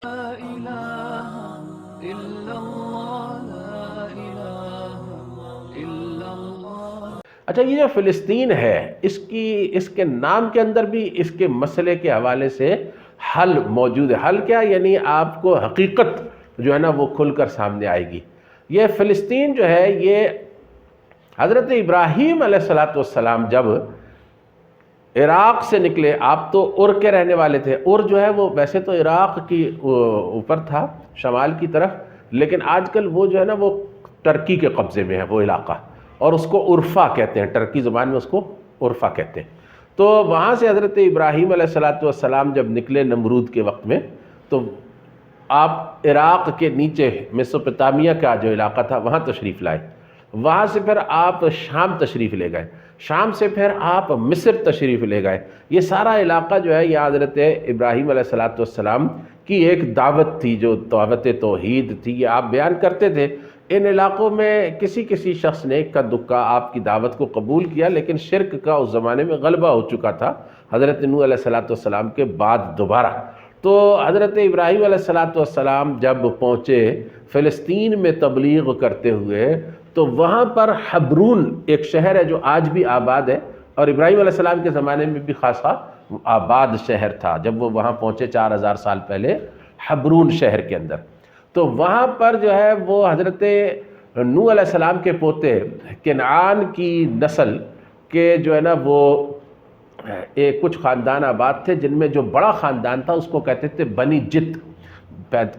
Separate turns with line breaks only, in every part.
لا إله إلا الله لا إله إلا الله۔
اچھا، یہ جو فلسطین ہے اس کے نام کے اندر بھی اس کے مسئلے کے حوالے سے حل موجود ہے۔ حل کیا؟ یعنی آپ کو حقیقت جو ہے نا وہ کھل کر سامنے آئے گی۔ یہ فلسطین جو ہے یہ حضرت ابراہیم علیہ السلام جب عراق سے نکلے، آپ تو ار کے رہنے والے تھے، ار جو ہے وہ ویسے تو عراق کی اوپر تھا شمال کی طرف، لیکن آج کل وہ جو ہے نا وہ ترکی کے قبضے میں ہے وہ علاقہ، اور اس کو عرفہ کہتے ہیں، ترکی زبان میں اس کو عرفہ کہتے ہیں۔ تو وہاں سے حضرت ابراہیم علیہ السلام جب نکلے نمرود کے وقت میں، تو آپ عراق کے نیچے میسوپوٹامیہ کا جو علاقہ تھا وہاں تشریف لائے، وہاں سے پھر آپ شام تشریف لے گئے، شام سے پھر آپ مصر تشریف لے گئے۔ یہ سارا علاقہ جو ہے یہ حضرت ابراہیم علیہ السلام کی ایک دعوت تھی، جو دعوت توحید تھی، یہ آپ بیان کرتے تھے۔ ان علاقوں میں کسی شخص نے اکا دکا آپ کی دعوت کو قبول کیا، لیکن شرک کا اس زمانے میں غلبہ ہو چکا تھا حضرت نوح علیہ السلام کے بعد دوبارہ۔ تو حضرت ابراہیم علیہ السلام جب پہنچے فلسطین میں تبلیغ کرتے ہوئے، تو وہاں پر حبرون ایک شہر ہے جو آج بھی آباد ہے، اور ابراہیم علیہ السلام کے زمانے میں بھی خاصا آباد شہر تھا جب وہ وہاں پہنچے 4000 سال پہلے، حبرون شہر کے اندر۔ تو وہاں پر جو ہے وہ حضرت نوح علیہ السلام کے پوتے کنعان کی نسل کے جو ہے نا وہ کچھ خاندان آباد تھے، جن میں جو بڑا خاندان تھا اس کو کہتے تھے بنی جت۔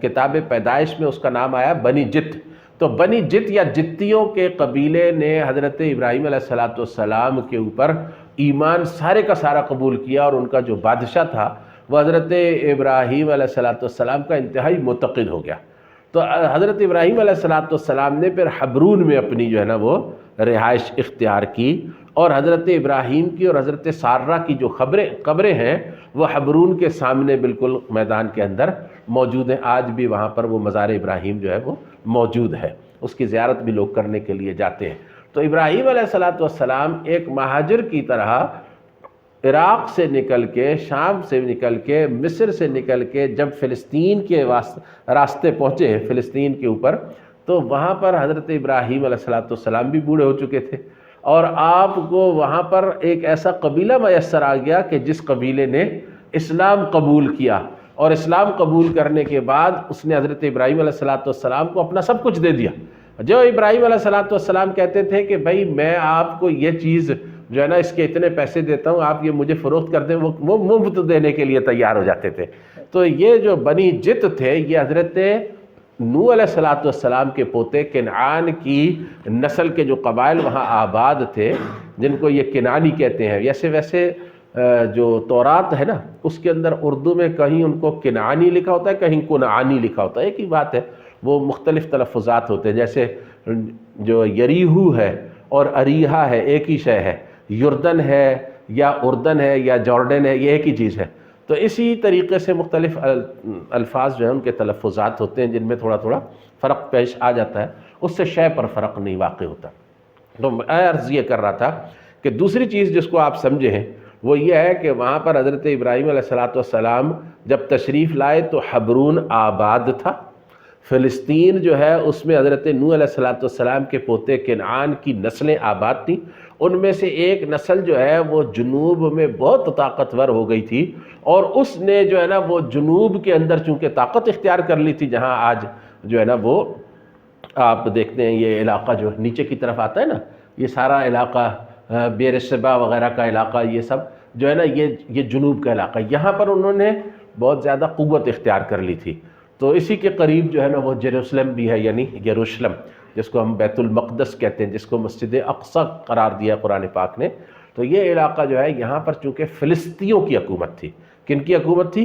کتاب پیدائش میں اس کا نام آیا بنی جت۔ تو بنی جت یا جتیوں کے قبیلے نے حضرت ابراہیم علیہ السلام کے اوپر ایمان سارے کا سارا قبول کیا، اور ان کا جو بادشاہ تھا وہ حضرت ابراہیم علیہ السلام کا انتہائی معتقد ہو گیا۔ تو حضرت ابراہیم علیہ السلام نے پھر حبرون میں اپنی جو ہے نا وہ رہائش اختیار کی، اور حضرت ابراہیم کی اور حضرت سارہ کی جو قبریں ہیں وہ حبرون کے سامنے بالکل میدان کے اندر موجود ہیں۔ آج بھی وہاں پر وہ مزار ابراہیم جو ہے وہ موجود ہے، اس کی زیارت بھی لوگ کرنے کے لیے جاتے ہیں۔ تو ابراہیم علیہ السلام ایک مہاجر کی طرح عراق سے نکل کے، شام سے نکل کے، مصر سے نکل کے جب فلسطین کے راستے پہنچے فلسطین کے اوپر، تو وہاں پر حضرت ابراہیم علیہ السلام بھی بوڑھے ہو چکے تھے، اور آپ کو وہاں پر ایک ایسا قبیلہ میسر آ گیا کہ جس قبیلے نے اسلام قبول کیا، اور اسلام قبول کرنے کے بعد اس نے حضرت ابراہیم علیہ السلام کو اپنا سب کچھ دے دیا۔ جو ابراہیم علیہ السلام کہتے تھے کہ بھائی میں آپ کو یہ چیز جو ہے نا اس کے اتنے پیسے دیتا ہوں، آپ یہ مجھے فروخت کر دیں، وہ مفت دینے کے لیے تیار ہو جاتے تھے۔ تو یہ جو بنی جت تھے یہ حضرت نوح علیہ السلام کے پوتے کنعان کی نسل کے جو قبائل وہاں آباد تھے، جن کو یہ کنعانی کہتے ہیں۔ ویسے جو تورات ہے نا اس کے اندر اردو میں کہیں ان کو کنعانی لکھا ہوتا ہے، کہیں کنعانی لکھا ہوتا ہے، ایک ہی بات ہے، وہ مختلف تلفظات ہوتے ہیں۔ جیسے جو یریہو ہے اور اریحا ہے ایک ہی شے ہے، یردن ہے یا اردن ہے یا جارڈن ہے، یہ ایک ہی چیز ہے۔ تو اسی طریقے سے مختلف الفاظ جو ہیں ان کے تلفظات ہوتے ہیں جن میں تھوڑا تھوڑا فرق پیش آ جاتا ہے، اس سے شے پر فرق نہیں واقع ہوتا۔ تو میں عرض یہ کر رہا تھا کہ دوسری چیز جس کو آپ سمجھے ہیں وہ یہ ہے کہ وہاں پر حضرت ابراہیم علیہ السلام جب تشریف لائے تو حبرون آباد تھا، فلسطین جو ہے اس میں حضرت نوح علیہ السلام کے پوتے کنعان کی نسلیں آباد تھیں۔ ان میں سے ایک نسل جو ہے وہ جنوب میں بہت طاقتور ہو گئی تھی، اور اس نے جو ہے نا وہ جنوب کے اندر چونکہ طاقت اختیار کر لی تھی، جہاں آج جو ہے نا وہ آپ دیکھتے ہیں یہ علاقہ جو نیچے کی طرف آتا ہے نا، یہ سارا علاقہ بیر شبا وغیرہ کا علاقہ، یہ سب جو ہے نا یہ جنوب کا علاقہ، یہاں پر انہوں نے بہت زیادہ قوت اختیار کر لی تھی۔ تو اسی کے قریب جو ہے نا وہ جیروسلم بھی ہے، یعنی یروشلم جس کو ہم بیت المقدس کہتے ہیں، جس کو مسجد اقصی قرار دیا قرآن پاک نے۔ تو یہ علاقہ جو ہے یہاں پر چونکہ فلسطینیوں کی حکومت تھی۔ کن کی حکومت تھی؟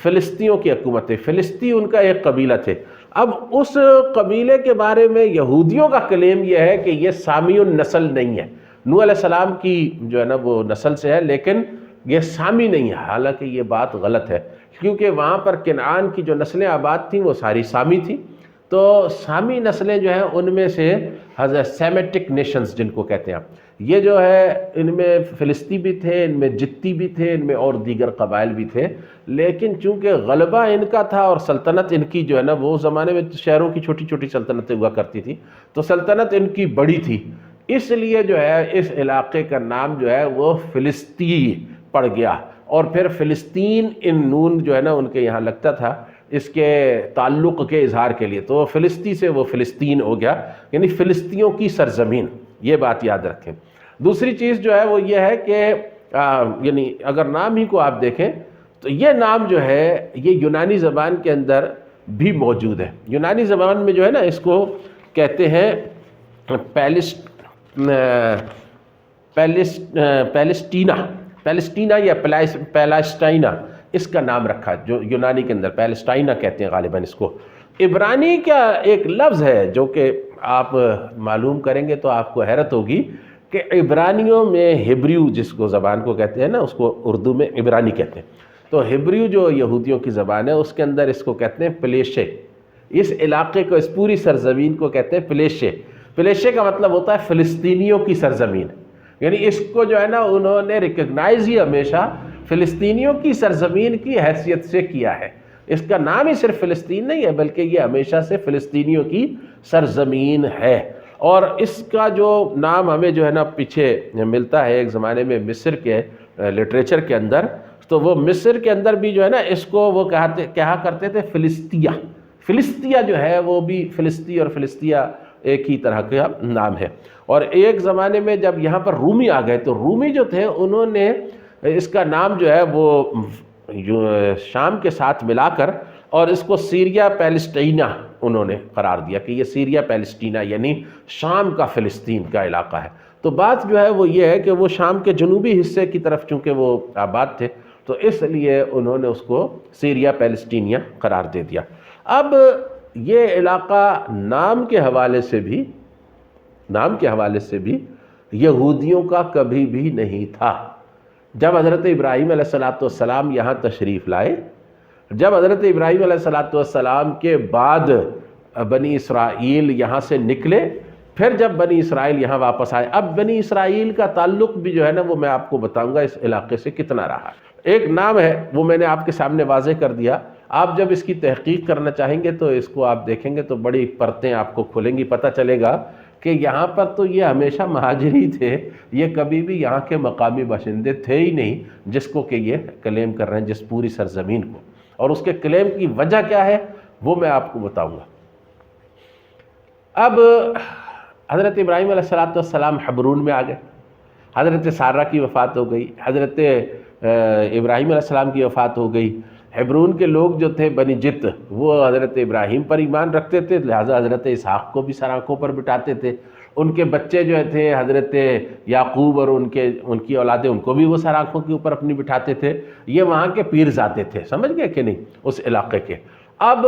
فلسطینیوں کی حکومت تھی۔ فلسطین ان کا ایک قبیلہ تھے۔ اب اس قبیلے کے بارے میں یہودیوں کا کلیم یہ ہے کہ یہ سامی النسل نہیں ہے، نوح علیہ السلام کی جو ہے نا وہ نسل سے ہے، لیکن یہ سامی نہیں ہے۔ حالانکہ یہ بات غلط ہے، کیونکہ وہاں پر کنعان کی جو نسلیں آباد تھیں وہ ساری سامی تھیں۔ تو سامی نسلیں جو ہیں ان میں سے سیمیٹک نیشنز جن کو کہتے ہیں آپ، یہ جو ہے ان میں فلسطی بھی تھے، ان میں جتی بھی تھے، ان میں اور دیگر قبائل بھی تھے، لیکن چونکہ غلبہ ان کا تھا اور سلطنت ان کی جو ہے نا، وہ زمانے میں شہروں کی چھوٹی چھوٹی سلطنتیں ہوا کرتی تھی، تو سلطنت ان کی بڑی تھی، اس لیے جو ہے اس علاقے کا نام جو ہے وہ فلسطین پڑ گیا، اور پھر فلسطین ان نون جو ہے نا ان کے یہاں لگتا تھا اس کے تعلق کے اظہار کے لیے، تو فلسطی سے وہ فلسطین ہو گیا، یعنی فلسطینیوں کی سرزمین، یہ بات یاد رکھیں۔ دوسری چیز جو ہے وہ یہ ہے کہ یعنی اگر نام ہی کو آپ دیکھیں تو یہ نام جو ہے یہ یونانی زبان کے اندر بھی موجود ہے، یونانی زبان میں جو ہے نا اس کو کہتے ہیں پیلسٹینا یا پیلسٹائنا، اس کا نام رکھا جو یونانی کے اندر پیلسٹائنا کہتے ہیں غالباً اس کو۔ عبرانی کا ایک لفظ ہے جو کہ آپ معلوم کریں گے تو آپ کو حیرت ہوگی کہ عبرانیوں میں ہبریو جس کو زبان کو کہتے ہیں نا، اس کو اردو میں عبرانی کہتے ہیں، تو ہبریو جو یہودیوں کی زبان ہے اس کے اندر اس کو کہتے ہیں پلیشے، اس علاقے کو، اس پوری سرزمین کو کہتے ہیں پلیشے۔ پلیشے کا مطلب ہوتا ہے فلسطینیوں کی سرزمین، یعنی اس کو جو ہے نا انہوں نے ریکگنائز ہی ہمیشہ فلسطینیوں کی سرزمین کی حیثیت سے کیا ہے، اس کا نام ہی صرف فلسطین نہیں ہے بلکہ یہ ہمیشہ سے فلسطینیوں کی سرزمین ہے۔ اور اس کا جو نام ہمیں جو ہے نا پیچھے ملتا ہے ایک زمانے میں مصر کے لٹریچر کے اندر، تو وہ مصر کے اندر بھی جو ہے نا اس کو وہ کہا کرتے تھے فلسطیہ، فلسطیہ جو ہے وہ بھی فلسطی اور فلسطیہ ایک ہی طرح کا نام ہے۔ اور ایک زمانے میں جب یہاں پر رومی آ گئے تو رومی جو تھے انہوں نے اس کا نام جو ہے وہ شام کے ساتھ ملا کر اور اس کو سیریا پیلسٹینا انہوں نے قرار دیا کہ یہ سیریا پیلسٹینا یعنی شام کا فلسطین کا علاقہ ہے۔ تو بات جو ہے وہ یہ ہے کہ وہ شام کے جنوبی حصے کی طرف چونکہ وہ آباد تھے تو اس لیے انہوں نے اس کو سیریا پیلسٹینیا قرار دے دیا۔ اب یہ علاقہ نام کے حوالے سے بھی یہودیوں کا کبھی بھی نہیں تھا۔ جب حضرت ابراہیم علیہ السلام یہاں تشریف لائے، جب حضرت ابراہیم علیہ السلام کے بعد بنی اسرائیل یہاں سے نکلے، پھر جب بنی اسرائیل یہاں واپس آئے، اب بنی اسرائیل کا تعلق بھی جو ہے نا وہ میں آپ کو بتاؤں گا اس علاقے سے کتنا رہا۔ ایک نام ہے وہ میں نے آپ کے سامنے واضح کر دیا، آپ جب اس کی تحقیق کرنا چاہیں گے تو اس کو آپ دیکھیں گے تو بڑی پرتیں آپ کو کھلیں گی، پتہ چلے گا کہ یہاں پر تو یہ ہمیشہ مہاجری تھے، یہ کبھی بھی یہاں کے مقامی باشندے تھے ہی نہیں جس کو کہ یہ کلیم کر رہے ہیں، جس پوری سرزمین کو۔ اور اس کے کلیم کی وجہ کیا ہے وہ میں آپ کو بتاؤں گا۔ اب حضرت ابراہیم علیہ السلام حبرون میں آ گئے، حضرت سارہ کی وفات ہو گئی، حضرت ابراہیم علیہ السلام کی وفات ہو گئی۔ حبرون کے لوگ جو تھے بنی جت وہ حضرت ابراہیم پر ایمان رکھتے تھے، لہٰذا حضرت اسحاق کو بھی سر آنکھوں پر بٹھاتے تھے، ان کے بچے جو تھے حضرت یعقوب اور ان کی اولادیں ان کو بھی وہ سر آنکھوں کے اوپر اپنی بٹھاتے تھے، یہ وہاں کے پیرزادے تھے، سمجھ گئے کہ نہیں، اس علاقے کے۔ اب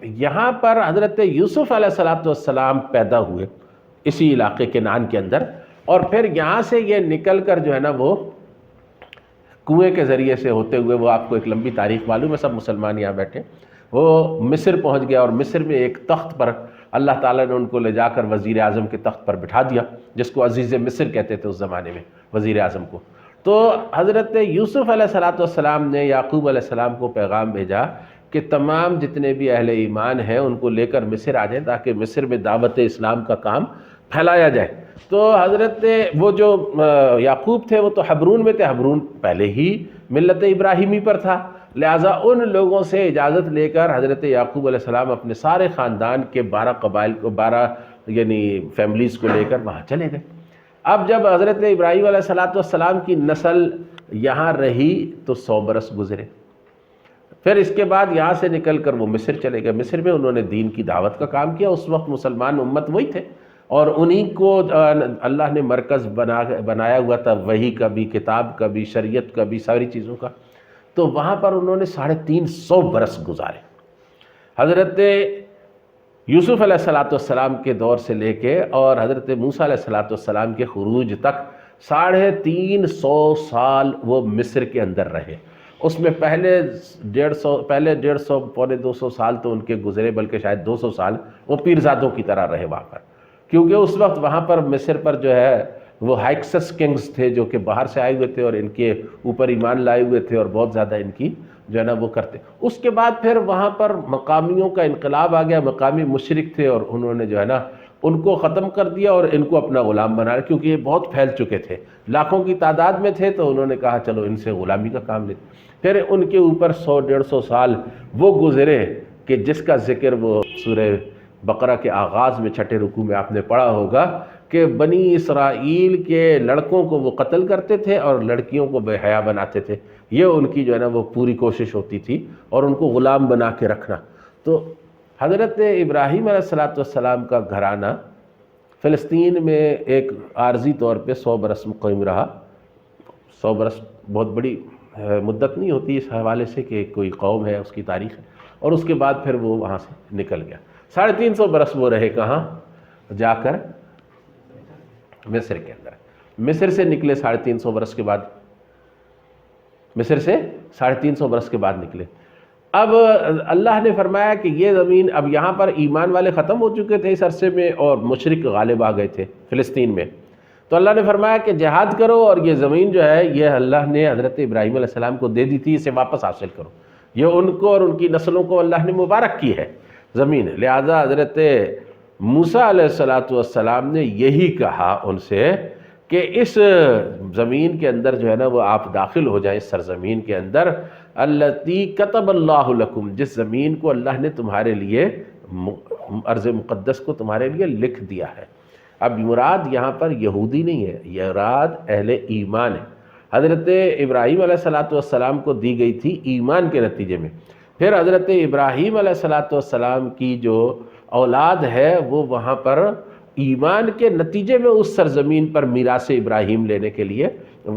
یہاں پر حضرت یوسف علیہ السلام پیدا ہوئے اسی علاقے کے نان کے اندر، اور پھر یہاں سے یہ نکل کر جو ہے نا وہ کنویں کے ذریعے سے ہوتے ہوئے، وہ آپ کو ایک لمبی تاریخ معلوم ہے، سب مسلمان یہاں بیٹھے، وہ مصر پہنچ گیا، اور مصر میں ایک تخت پر اللہ تعالیٰ نے ان کو لے جا کر وزیر اعظم کے تخت پر بٹھا دیا، جس کو عزیز مصر کہتے تھے اس زمانے میں، وزیر اعظم کو۔ تو حضرت یوسف علیہ السلام نے یعقوب علیہ السلام کو پیغام بھیجا کہ تمام جتنے بھی اہل ایمان ہیں ان کو لے کر مصر آ جائیں تاکہ مصر میں دعوت اسلام کا کام پھیلایا جائے۔ تو حضرت وہ جو یعقوب تھے وہ تو حبرون میں تھے، حبرون پہلے ہی ملت ابراہیمی پر تھا، لہٰذا ان لوگوں سے اجازت لے کر حضرت یعقوب علیہ السلام اپنے سارے خاندان کے 12 قبائل کو 12 یعنی فیملیز کو لے کر وہاں چلے گئے۔ اب جب حضرت ابراہیم علیہ السلام کی نسل یہاں رہی تو 100 برس گزرے، پھر اس کے بعد یہاں سے نکل کر وہ مصر چلے گئے، مصر میں انہوں نے دین کی دعوت کا کام کیا، اس وقت مسلمان امت وہی تھے اور انہی کو اللہ نے مرکز بنایا ہوا تھا، وحی کا بھی، کتاب کا بھی، شریعت کا بھی، ساری چیزوں کا۔ تو وہاں پر انہوں نے 350 برس گزارے، حضرت یوسف علیہ السلام کے دور سے لے کے اور حضرت موسیٰ علیہ السلام کے خروج تک 350 سال وہ مصر کے اندر رہے۔ اس میں پہلے 150 پونے 200 سال تو ان کے گزرے، بلکہ شاید 200 سال وہ پیرزادوں کی طرح رہے وہاں پر، کیونکہ اس وقت وہاں پر مصر پر جو ہے وہ ہائکسس کنگز تھے جو کہ باہر سے آئے ہوئے تھے اور ان کے اوپر ایمان لائے ہوئے تھے اور بہت زیادہ ان کی جو ہے نا وہ کرتے۔ اس کے بعد پھر وہاں پر مقامیوں کا انقلاب آ گیا، مقامی مشرک تھے اور انہوں نے جو ہے نا ان کو ختم کر دیا اور ان کو اپنا غلام بنا لیا، کیونکہ یہ بہت پھیل چکے تھے، لاکھوں کی تعداد میں تھے، تو انہوں نے کہا چلو ان سے غلامی کا کام لیتے۔ پھر ان کے اوپر 100-150 سال وہ گزرے کہ جس کا ذکر وہ سورہ بقرہ کے آغاز میں چھٹے رکوع میں آپ نے پڑھا ہوگا کہ بنی اسرائیل کے لڑکوں کو وہ قتل کرتے تھے اور لڑکیوں کو بے حیا بناتے تھے، یہ ان کی جو ہے نا وہ پوری کوشش ہوتی تھی اور ان کو غلام بنا کے رکھنا۔ تو حضرت ابراہیم علیہ السلام کا گھرانہ فلسطین میں ایک عارضی طور پہ 100 برس مقیم رہا۔ 100 برس بہت بڑی مدت نہیں ہوتی اس حوالے سے کہ کوئی قوم ہے، اس کی تاریخ ہے، اور اس کے بعد پھر وہ وہاں سے نکل گیا۔ 350 برس وہ رہے کہاں؟ جا کر مصر کے اندر۔ مصر سے نکلے 350 برس کے بعد، مصر سے 350 برس کے بعد نکلے۔ اب اللہ نے فرمایا کہ یہ زمین، اب یہاں پر ایمان والے ختم ہو چکے تھے اس عرصے میں اور مشرک غالب آ گئے تھے فلسطین میں، تو اللہ نے فرمایا کہ جہاد کرو اور یہ زمین جو ہے یہ اللہ نے حضرت ابراہیم علیہ السلام کو دے دی تھی، اسے واپس حاصل کرو۔ یہ ان کو اور ان کی نسلوں کو اللہ نے مبارک کی ہے زمین، لہذا حضرت موسیٰ علیہ السلام نے یہی کہا ان سے کہ اس زمین کے اندر جو ہے نا وہ آپ داخل ہو جائیں، اس سرزمین کے اندر، التی کتب اللہ لکم، جس زمین کو اللہ نے تمہارے لیے، ارض مقدس کو تمہارے لیے لکھ دیا ہے۔ اب مراد یہاں پر یہودی نہیں ہے، یہ مراد اہل ایمان ہے۔ حضرت ابراہیم علیہ السلام کو دی گئی تھی ایمان کے نتیجے میں، پھر حضرت ابراہیم علیہ السلام کی جو اولاد ہے وہ وہاں پر ایمان کے نتیجے میں اس سرزمین پر میراث ابراہیم لینے کے لیے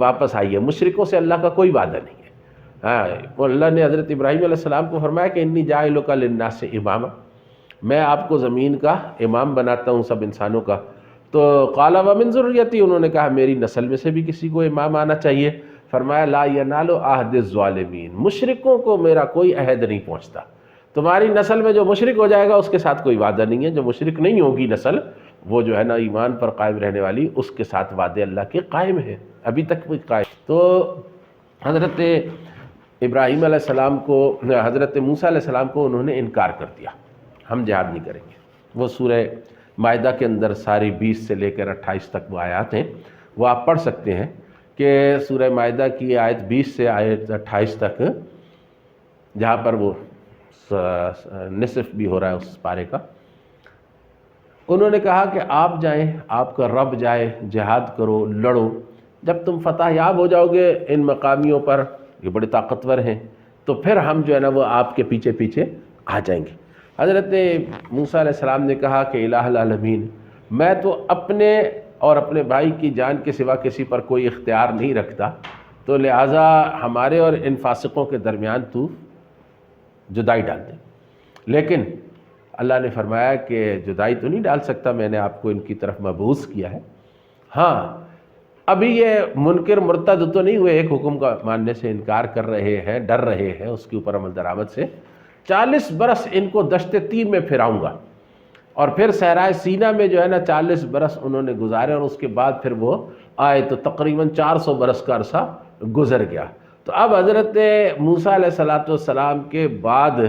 واپس آئی ہے۔ مشرکوں سے اللہ کا کوئی وعدہ نہیں ہے۔ اللہ نے حضرت ابراہیم علیہ السلام کو فرمایا کہ انی جاعلک للناس اماما، میں آپ کو زمین کا امام بناتا ہوں سب انسانوں کا۔ تو قال ومن ذریتی، انہوں نے کہا میری نسل میں سے بھی کسی کو امام آنا چاہیے۔ فرمایا لا ینال عہد الظالمین، مشرکوں کو میرا کوئی عہد نہیں پہنچتا، تمہاری نسل میں جو مشرک ہو جائے گا اس کے ساتھ کوئی وعدہ نہیں ہے، جو مشرک نہیں ہوگی نسل وہ جو ہے نا ایمان پر قائم رہنے والی، اس کے ساتھ وعدے اللہ کے قائم ہے، ابھی تک بھی قائم۔ تو حضرت ابراہیم علیہ السلام کو، حضرت موسیٰ علیہ السلام کو انہوں نے انکار کر دیا، ہم جہاد نہیں کریں گے۔ وہ سورہ مائدہ کے اندر ساری 20 سے لے کر 28 تک وہ آیات ہیں، وہ آپ پڑھ سکتے ہیں کہ سورہ مائدہ کی آیت 20 سے آیت 28 تک، جہاں پر وہ نصف بھی ہو رہا ہے اس پارے کا، انہوں نے کہا کہ آپ جائیں، آپ کا رب جائے، جہاد کرو، لڑو، جب تم فتح یاب ہو جاؤ گے ان مقامیوں پر، یہ بڑے طاقتور ہیں، تو پھر ہم جو ہے نا وہ آپ کے پیچھے پیچھے آ جائیں گے۔ حضرت موسیٰ علیہ السلام نے کہا کہ الہ العالمین، میں تو اپنے اور اپنے بھائی کی جان کے سوا کسی پر کوئی اختیار نہیں رکھتا، تو لہٰذا ہمارے اور ان فاسقوں کے درمیان تو جدائی ڈال دیں۔ لیکن اللہ نے فرمایا کہ جدائی تو نہیں ڈال سکتا، میں نے آپ کو ان کی طرف مبعوث کیا ہے۔ ہاں ابھی یہ منکر مرتد تو نہیں ہوئے، ایک حکم کا ماننے سے انکار کر رہے ہیں، ڈر رہے ہیں اس کے اوپر عمل درآمد سے۔ 40 برس ان کو دشت تین میں پھراؤں گا، اور پھر صحرائے سینا میں جو ہے نا 40 برس انہوں نے گزارے، اور اس کے بعد پھر وہ آئے تو تقریباً 400 برس کا عرصہ گزر گیا۔ تو اب حضرت موسیٰ علیہ السلام کے بعد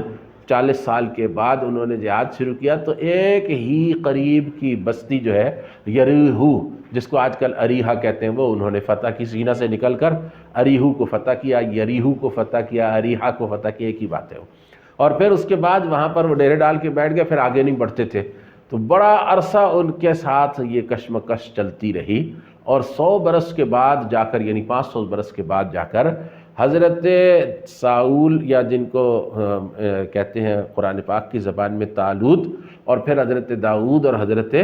40 سال کے بعد انہوں نے جہاد شروع کیا، تو ایک ہی قریب کی بستی جو ہے یریحو، جس کو آج کل اریحا کہتے ہیں، وہ انہوں نے فتح کی، سینا سے نکل کر اریحو کو فتح کیا، یریحو کو فتح کیا، اریحا کو فتح کیا، ایک ہی بات ہے وہ۔ اور پھر اس کے بعد وہاں پر وہ ڈیرے ڈال کے بیٹھ گئے، پھر آگے نہیں بڑھتے تھے، تو بڑا عرصہ ان کے ساتھ یہ کشمکش چلتی رہی، اور 100 برس کے بعد جا کر، یعنی 500 برس کے بعد جا کر حضرت ساؤل، یا جن کو کہتے ہیں قرآن پاک کی زبان میں طالوت، اور پھر حضرت داؤد اور حضرت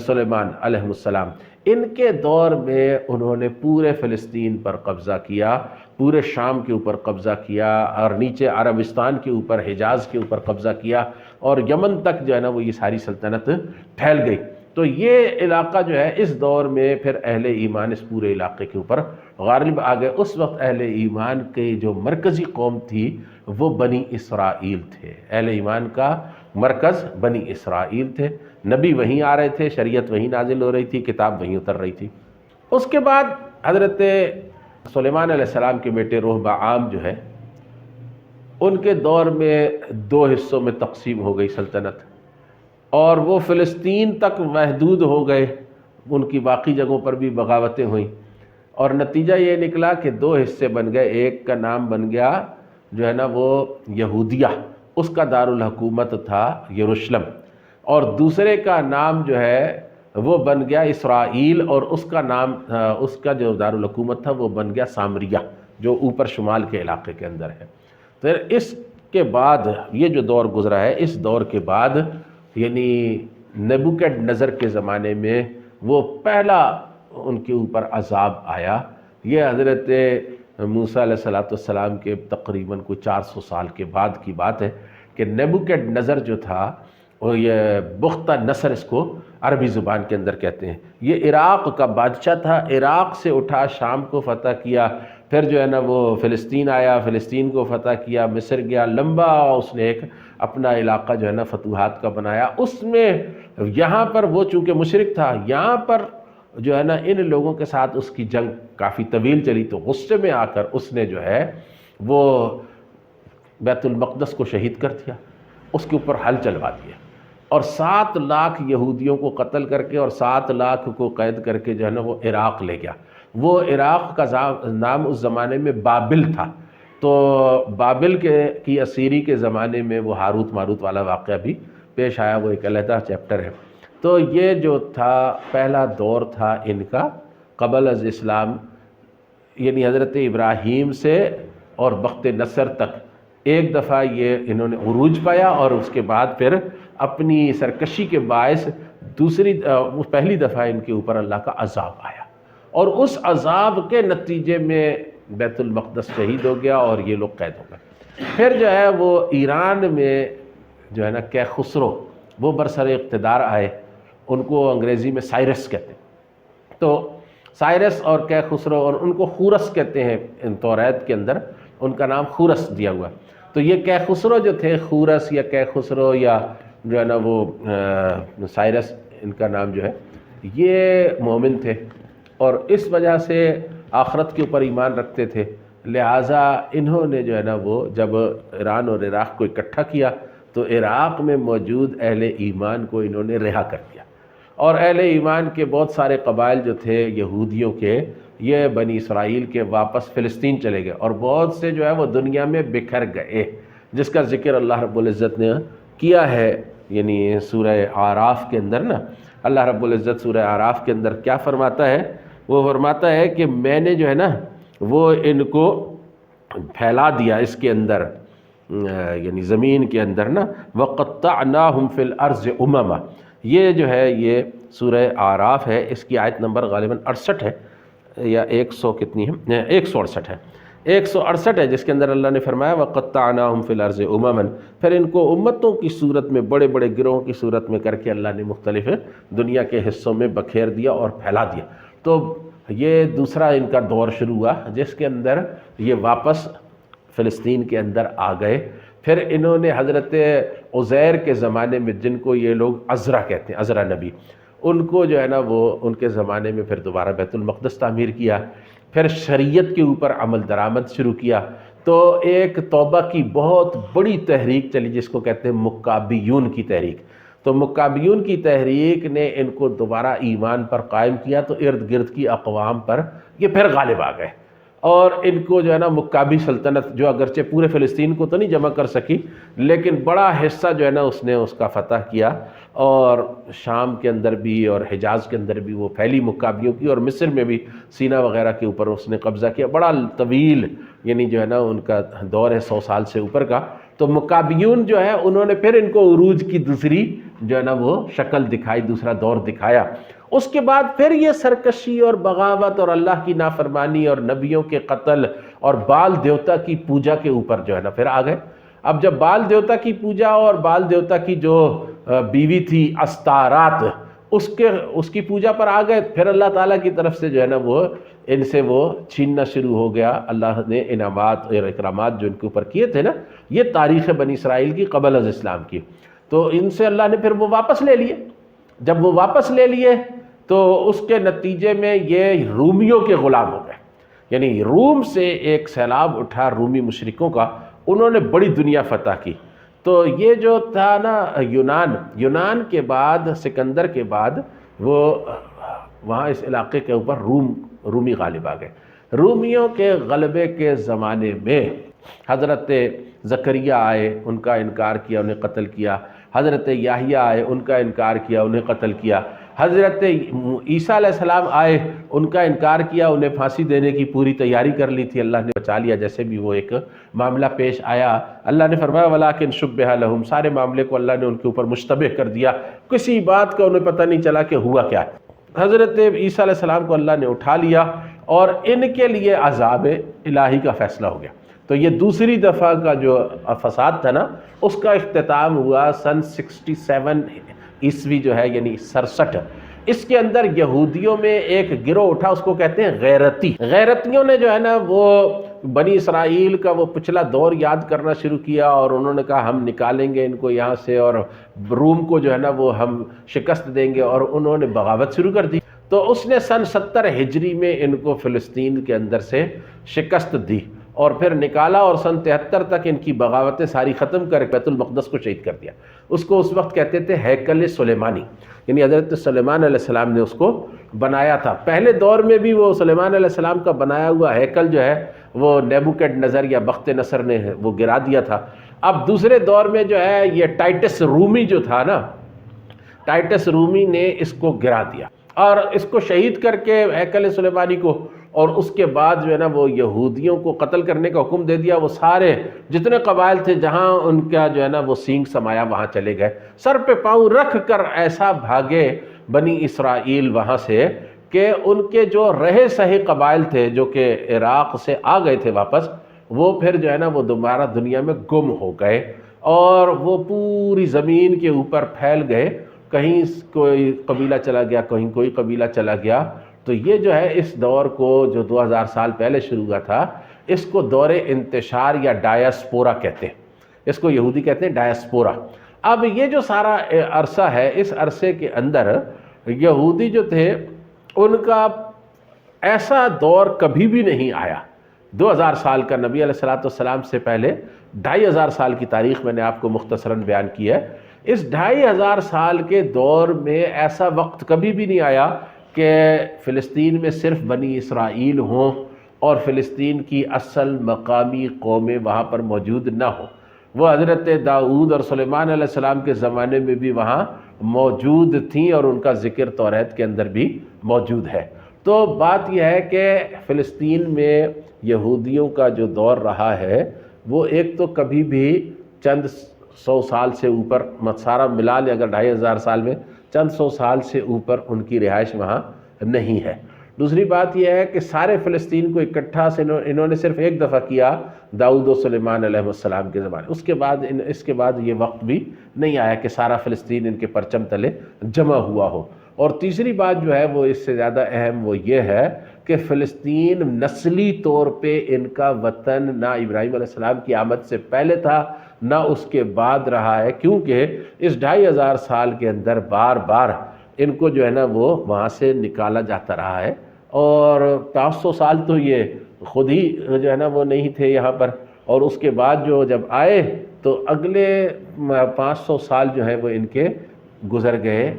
سلیمان علیہ السلام، ان کے دور میں انہوں نے پورے فلسطین پر قبضہ کیا، پورے شام کے اوپر قبضہ کیا، اور نیچے عربستان کے اوپر، حجاز کے اوپر قبضہ کیا، اور یمن تک جو ہے نا وہ یہ ساری سلطنت پھیل گئی۔ تو یہ علاقہ جو ہے اس دور میں پھر اہل ایمان اس پورے علاقے کے اوپر غالب آ گئے۔ اس وقت اہل ایمان کے جو مرکزی قوم تھی وہ بنی اسرائیل تھے، اہل ایمان کا مرکز بنی اسرائیل تھے، نبی وہیں آ رہے تھے، شریعت وہیں نازل ہو رہی تھی، کتاب وہیں اتر رہی تھی۔ اس کے بعد حضرت سلیمان علیہ السلام کے بیٹے رہبعام جو ہے، ان کے دور میں دو حصوں میں تقسیم ہو گئی سلطنت، اور وہ فلسطین تک محدود ہو گئے، ان کی باقی جگہوں پر بھی بغاوتیں ہوئیں، اور نتیجہ یہ نکلا کہ دو حصے بن گئے۔ ایک کا نام بن گیا جو ہے نا وہ یہودیہ، اس کا دارالحکومت تھا یروشلم، اور دوسرے کا نام جو ہے وہ بن گیا اسرائیل، اور اس کا نام اس کا جو دارالحکومت تھا وہ بن گیا سامریہ، جو اوپر شمال کے علاقے کے اندر ہے۔ پھر اس کے بعد یہ جو دور گزرا ہے، اس دور کے بعد یعنی نیبوکڈ نظر کے زمانے میں وہ پہلا ان کے اوپر عذاب آیا۔ یہ حضرت موسیٰ علیہ السلام کے تقریباً کوئی 400 سال کے بعد کی بات ہے کہ نیبوکڈ نظر جو تھا، اور یہ بختہ نصر اس کو عربی زبان کے اندر کہتے ہیں، یہ عراق کا بادشاہ تھا، عراق سے اٹھا شام کو فتح کیا، پھر جو ہے نا وہ فلسطین آیا، فلسطین کو فتح کیا، مصر گیا، لمبا اس نے ایک اپنا علاقہ جو ہے نا فتوحات کا بنایا۔ اس میں یہاں پر وہ چونکہ مشرک تھا، یہاں پر جو ہے نا ان لوگوں کے ساتھ اس کی جنگ کافی طویل چلی، تو غصے میں آ کر اس نے جو ہے وہ بیت المقدس کو شہید کر دیا، اس کے اوپر حل چلوا دیا، اور 7 لاکھ یہودیوں کو قتل کر کے اور 7 لاکھ کو قید کر کے جو ہے نا وہ عراق لے گیا۔ وہ عراق کا نام اس زمانے میں بابل تھا، تو بابل کی اسیری کے زمانے میں وہ ہاروت ماروت والا واقعہ بھی پیش آیا، وہ ایک علیحدہ چیپٹر ہے۔ تو یہ جو تھا پہلا دور تھا ان کا قبل از اسلام، یعنی حضرت ابراہیم سے اور بخت نصر تک ایک دفعہ یہ انہوں نے عروج پایا، اور اس کے بعد پھر اپنی سرکشی کے باعث پہلی دفعہ ان کے اوپر اللہ کا عذاب آیا، اور اس عذاب کے نتیجے میں بیت المقدس شہید ہو گیا اور یہ لوگ قید ہو گئے۔ پھر جو ہے وہ ایران میں جو ہے نا کیخسرو وہ برسر اقتدار آئے، ان کو انگریزی میں سائرس کہتے ہیں، تو سائرس اور کیخسرو، اور ان کو خورس کہتے ہیں، ان توریت کے اندر ان کا نام خورس دیا ہوا۔ تو یہ کیخسرو جو تھے، خورس یا کیخسرو یا جو ہے نا وہ سائرس، ان کا نام جو ہے، یہ مومن تھے، اور اس وجہ سے آخرت کے اوپر ایمان رکھتے تھے، لہٰذا انہوں نے جو ہے نا وہ جب ایران اور عراق کو اکٹھا کیا تو عراق میں موجود اہل ایمان کو انہوں نے رہا کر دیا، اور اہل ایمان کے بہت سارے قبائل جو تھے یہودیوں کے، یہ بنی اسرائیل کے واپس فلسطین چلے گئے، اور بہت سے جو ہے وہ دنیا میں بکھر گئے، جس کا ذکر اللہ رب العزت نے کیا ہے، یعنی سورہ اعراف کے اندر نا، اللہ رب العزت سورہ اعراف کے اندر کیا فرماتا ہے؟ وہ فرماتا ہے کہ میں نے جو ہے نا وہ ان کو پھیلا دیا اس کے اندر، یعنی زمین کے اندر نا، وَقَطَّعْنَاهُمْ فِي الْأَرْضِ أُمَمًا، یہ جو ہے یہ سورہ اعراف ہے، اس کی آیت نمبر غالباً 68 ہے یا 100 کتنی ہے، 168 ہے، 168 ہے، جس کے اندر اللہ نے فرمایا وَقَطَّعْنَاهُمْ فِي الْأَرْضِ أُمَمًا، پھر ان کو امتوں کی صورت میں، بڑے بڑے گروہوں کی صورت میں کر کے اللہ نے مختلف دنیا کے حصوں میں بکھیر دیا اور پھیلا دیا۔ تو یہ دوسرا ان کا دور شروع ہوا، جس کے اندر یہ واپس فلسطین کے اندر آ گئے۔ پھر انہوں نے حضرت عزیر کے زمانے میں، جن کو یہ لوگ عزرا کہتے ہیں، عزرا نبی، ان کو جو ہے نا وہ ان کے زمانے میں پھر دوبارہ بیت المقدس تعمیر کیا، پھر شریعت کے اوپر عمل درآمد شروع کیا۔ تو ایک توبہ کی بہت بڑی تحریک چلی، جس کو کہتے ہیں مکابیون کی تحریک۔ تو مکابیون کی تحریک نے ان کو دوبارہ ایمان پر قائم کیا، تو ارد گرد کی اقوام پر یہ پھر غالب آ گئے، اور ان کو جو ہے نا مکابی سلطنت، جو اگرچہ پورے فلسطین کو تو نہیں جمع کر سکی، لیکن بڑا حصہ جو ہے نا اس نے اس کا فتح کیا، اور شام کے اندر بھی اور حجاز کے اندر بھی وہ پھیلی مکابیوں کی، اور مصر میں بھی سینا وغیرہ کے اوپر اس نے قبضہ کیا۔ بڑا طویل یعنی جو ہے نا ان کا دور ہے 100 سال سے اوپر کا۔ تو مکابیون جو ہے انہوں نے پھر ان کو عروج کی دوسری جو ہے نا وہ شکل دکھائی، دوسرا دور دکھایا۔ اس کے بعد پھر یہ سرکشی اور بغاوت اور اللہ کی نافرمانی اور نبیوں کے قتل اور بال دیوتا کی پوجا کے اوپر جو ہے نا پھر آ گئے۔ اب جب بال دیوتا کی پوجا اور بال دیوتا کی جو بیوی تھی استارات، اس کی پوجا پر آ گئے، پھر اللہ تعالیٰ کی طرف سے جو ہے نا وہ ان سے وہ چھیننا شروع ہو گیا۔ اللہ نے انعامات اور اکرامات جو ان کے اوپر کیے تھے نا، یہ تاریخ بنی اسرائیل کی قبل از اسلام کی، تو ان سے اللہ نے پھر وہ واپس لے لیے۔ جب وہ واپس لے لیے تو اس کے نتیجے میں یہ رومیوں کے غلام ہو گئے، یعنی روم سے ایک سیلاب اٹھا رومی مشرکوں کا، انہوں نے بڑی دنیا فتح کی۔ تو یہ جو تھا نا یونان کے بعد، سکندر کے بعد، وہ وہاں اس علاقے کے اوپر رومی غالب آ گئے۔ رومیوں کے غلبے کے زمانے میں حضرت زکریا آئے، ان کا انکار کیا، انہیں قتل کیا۔ حضرت یحییٰ آئے، ان کا انکار کیا، انہیں قتل کیا۔ حضرت عیسیٰ علیہ السلام آئے، ان کا انکار کیا، انہیں پھانسی دینے کی پوری تیاری کر لی تھی، اللہ نے بچا لیا۔ جیسے بھی وہ ایک معاملہ پیش آیا، اللہ نے فرمایا وَلَٰكِن شُبِّهَ لَهُمْ، سارے معاملے کو اللہ نے ان کے اوپر مشتبہ کر دیا، کسی بات کا انہیں پتہ نہیں چلا کہ ہوا کیا ہے۔ حضرت عیسیٰ علیہ السلام کو اللہ نے اٹھا لیا اور ان کے لیے عذاب الہی کا فیصلہ ہو گیا۔ تو یہ دوسری دفعہ کا جو فساد تھا نا، اس کا اختتام ہوا سن 67 عیسوی جو ہے، یعنی 67۔ اس کے اندر یہودیوں میں ایک گروہ اٹھا، اس کو کہتے ہیں غیرتیوں نے جو ہے نا وہ بنی اسرائیل کا وہ پچھلا دور یاد کرنا شروع کیا، اور انہوں نے کہا ہم نکالیں گے ان کو یہاں سے، اور روم کو جو ہے نا وہ ہم شکست دیں گے، اور انہوں نے بغاوت شروع کر دی۔ تو اس نے سن 70 ہجری میں ان کو فلسطین کے اندر سے شکست دی اور پھر نکالا، اور سن 73 تک ان کی بغاوتیں ساری ختم کر بیت المقدس کو شہید کر دیا۔ اس کو اس وقت کہتے تھے ہیکل سلیمانی، یعنی حضرت سلیمان علیہ السلام نے اس کو بنایا تھا۔ پہلے دور میں بھی وہ سلیمان علیہ السلام کا بنایا ہوا ہیکل جو ہے وہ نیبوکڈ نظر یا بخت نصر نے وہ گرا دیا تھا۔ اب دوسرے دور میں جو ہے یہ ٹائٹس رومی جو تھا نا، ٹائٹس رومی نے اس کو گرا دیا اور اس کو شہید کر کے ہیکل سلیمانی کو، اور اس کے بعد جو ہے نا وہ یہودیوں کو قتل کرنے کا حکم دے دیا۔ وہ سارے جتنے قبائل تھے جہاں ان کا جو ہے نا وہ سینگ سمایا وہاں چلے گئے، سر پہ پاؤں رکھ کر ایسا بھاگے بنی اسرائیل وہاں سے کہ ان کے جو رہے سہے قبائل تھے جو کہ عراق سے آ گئے تھے واپس، وہ پھر جو ہے نا وہ دوبارہ دنیا میں گم ہو گئے، اور وہ پوری زمین کے اوپر پھیل گئے، کہیں کوئی قبیلہ چلا گیا، کہیں کوئی قبیلہ چلا گیا۔ تو یہ جو ہے اس دور کو جو 2000 سال پہلے شروع ہوا تھا، اس کو دور انتشار یا ڈایاسپورا کہتے ہیں، اس کو یہودی کہتے ہیں ڈایاسپورا۔ اب یہ جو سارا عرصہ ہے، اس عرصے کے اندر یہودی جو تھے ان کا ایسا دور کبھی بھی نہیں آیا۔ 2000 سال کا، نبی علیہ السلام سے پہلے 2500 سال کی تاریخ میں نے آپ کو مختصراً بیان کی ہے۔ اس 2500 سال کے دور میں ایسا وقت کبھی بھی نہیں آیا کہ فلسطین میں صرف بنی اسرائیل ہوں اور فلسطین کی اصل مقامی قومیں وہاں پر موجود نہ ہوں۔ وہ حضرت داؤد اور سلیمان علیہ السلام کے زمانے میں بھی وہاں موجود تھیں، اور ان کا ذکر توریت کے اندر بھی موجود ہے۔ تو بات یہ ہے کہ فلسطین میں یہودیوں کا جو دور رہا ہے، وہ ایک تو کبھی بھی چند 100 سال سے اوپر، سارا ملا لیں اگر 2500 سال میں، چند 100 سال سے اوپر ان کی رہائش وہاں نہیں ہے۔ دوسری بات یہ ہے کہ سارے فلسطین کو اکٹھا سے انہوں نے صرف ایک دفعہ کیا، داؤد و سلیمان علیہ السلام کے زمانے، اس کے بعد یہ وقت بھی نہیں آیا کہ سارا فلسطین ان کے پرچم تلے جمع ہوا ہو۔ اور تیسری بات جو ہے وہ اس سے زیادہ اہم، وہ یہ ہے کہ فلسطین نسلی طور پہ ان کا وطن نہ ابراہیم علیہ السلام کی آمد سے پہلے تھا نہ اس کے بعد رہا ہے، کیونکہ اس 2500 سال کے اندر بار بار ان کو جو ہے نا وہ وہاں سے نکالا جاتا رہا ہے، اور 500 سال تو یہ خود ہی جو ہے نا وہ نہیں تھے یہاں پر، اور اس کے بعد جو جب آئے تو اگلے 500 سال جو ہے وہ ان کے گزر گئے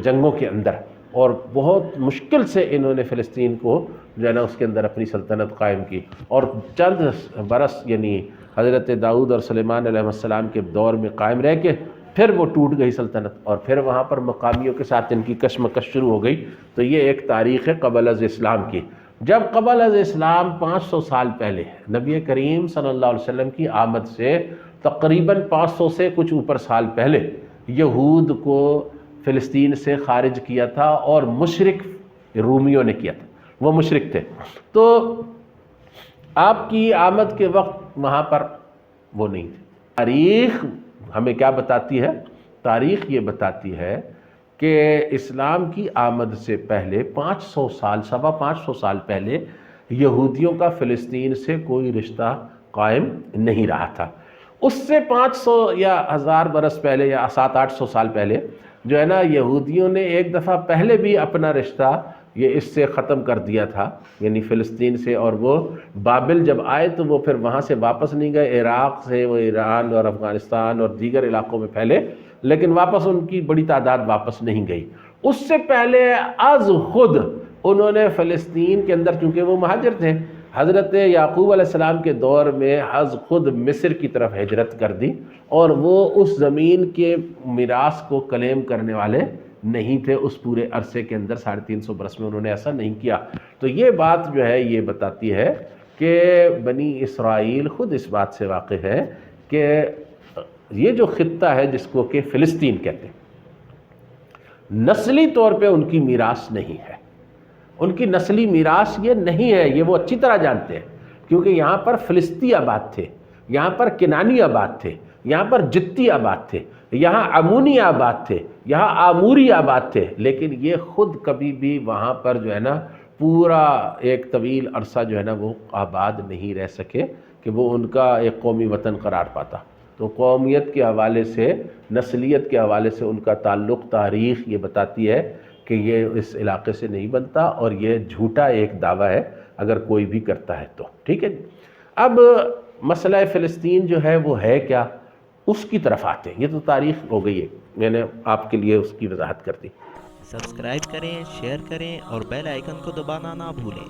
جنگوں کے اندر، اور بہت مشکل سے انہوں نے فلسطین کو جو ہے نا اس کے اندر اپنی سلطنت قائم کی، اور چند برس یعنی حضرت داؤد اور سلیمان علیہ السلام کے دور میں قائم رہ کے پھر وہ ٹوٹ گئی سلطنت، اور پھر وہاں پر مقامیوں کے ساتھ ان کی کشمکش شروع ہو گئی۔ تو یہ ایک تاریخ ہے قبل از اسلام کی۔ جب قبل از اسلام 500 سال پہلے نبی کریم صلی اللہ علیہ وسلم کی آمد سے تقریباً 500 سے کچھ اوپر سال پہلے یہود کو فلسطین سے خارج کیا تھا، اور مشرک رومیوں نے کیا تھا، وہ مشرک تھے۔ تو آپ کی آمد کے وقت وہاں پر وہ نہیں تھے۔ تاریخ ہمیں کیا بتاتی ہے؟ تاریخ یہ بتاتی ہے کہ اسلام کی آمد سے پہلے 500 سال 550 سال پہلے یہودیوں کا فلسطین سے کوئی رشتہ قائم نہیں رہا تھا. اس سے 500 یا 1000 برس پہلے یا 700-800 سال پہلے جو ہے نا یہودیوں نے ایک دفعہ پہلے بھی اپنا رشتہ یہ اس سے ختم کر دیا تھا، یعنی فلسطین سے. اور وہ بابل جب آئے تو وہ پھر وہاں سے واپس نہیں گئے، عراق سے وہ ایران اور افغانستان اور دیگر علاقوں میں پھیلے، لیکن واپس ان کی بڑی تعداد واپس نہیں گئی. اس سے پہلے از خود انہوں نے فلسطین کے اندر، چونکہ وہ مہاجر تھے، حضرت یعقوب علیہ السلام کے دور میں از خود مصر کی طرف ہجرت کر دی، اور وہ اس زمین کے میراث کو کلیم کرنے والے نہیں تھے. اس پورے عرصے کے اندر 350 برس میں انہوں نے ایسا نہیں کیا. تو یہ بات جو ہے یہ بتاتی ہے کہ بنی اسرائیل خود اس بات سے واقف ہے کہ یہ جو خطہ ہے جس کو کہ فلسطین کہتے ہیں، نسلی طور پہ ان کی میراث نہیں ہے. ان کی نسلی میراث یہ نہیں ہے، یہ وہ اچھی طرح جانتے ہیں، کیونکہ یہاں پر فلسطی آباد تھے، یہاں پر کنانی آباد تھے، یہاں پر جتی آباد تھے، یہاں امونی آباد تھے، یہاں آموری آباد تھے. لیکن یہ خود کبھی بھی وہاں پر جو ہے نا پورا ایک طویل عرصہ جو ہے نا وہ آباد نہیں رہ سکے کہ وہ ان کا ایک قومی وطن قرار پاتا. تو قومیت کے حوالے سے، نسلیت کے حوالے سے ان کا تعلق تاریخ یہ بتاتی ہے کہ یہ اس علاقے سے نہیں بنتا، اور یہ جھوٹا ایک دعویٰ ہے اگر کوئی بھی کرتا ہے تو. ٹھیک ہے جی. اب مسئلہ فلسطین جو ہے وہ ہے کیا، اس کی طرف آتے ہیں. یہ تو تاریخ ہو گئی ہے، میں نے آپ کے لیے اس کی وضاحت کر دی.
سبسکرائب کریں، شیئر کریں اور بیل آئیکن کو دبانا نہ بھولیں.